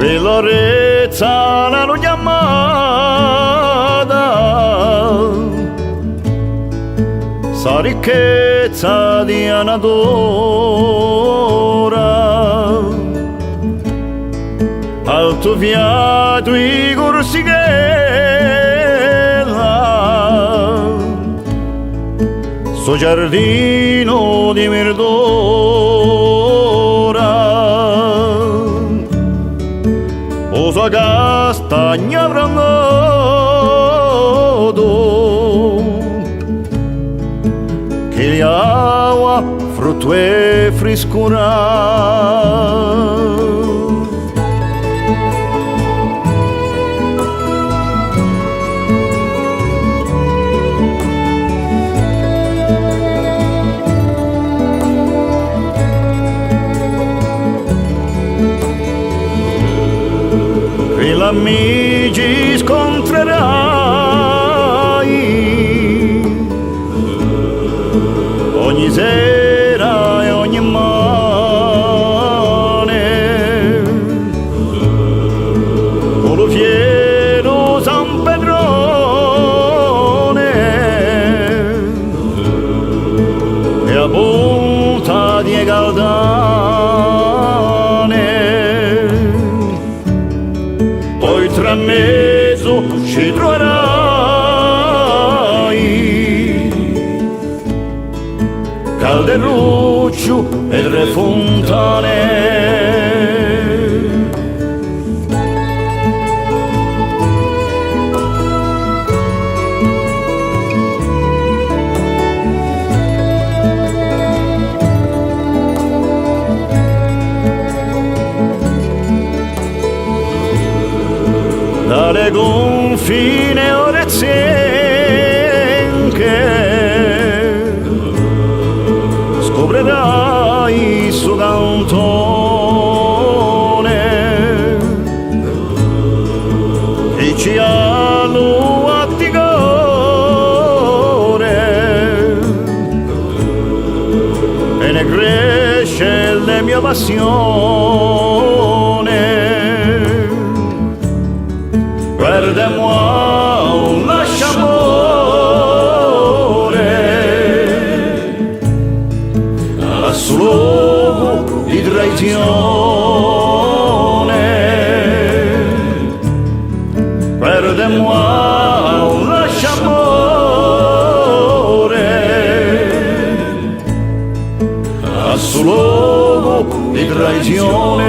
e l'orezza l'hanno chiamata, sa ricchezza di Anadora, alto fiato i corsighella, sto giardino di verdura, o sua castagna brandato, che gli acqua frutto e frescura. Amici scontrerai ogni sera e ogni mane, con lo fiero San Pedrone e a punta di Galdane. Tra mezzo ci troverai Calderuccio e Tre Fontane. Dalle confine orezienche scoprirai il suo cantone e ci hanno attigore e ne cresce la mia passione. Guarda-moi, lasciamore, a solo di traizione. Guarda-moi, lasciamore, a solo di traizione.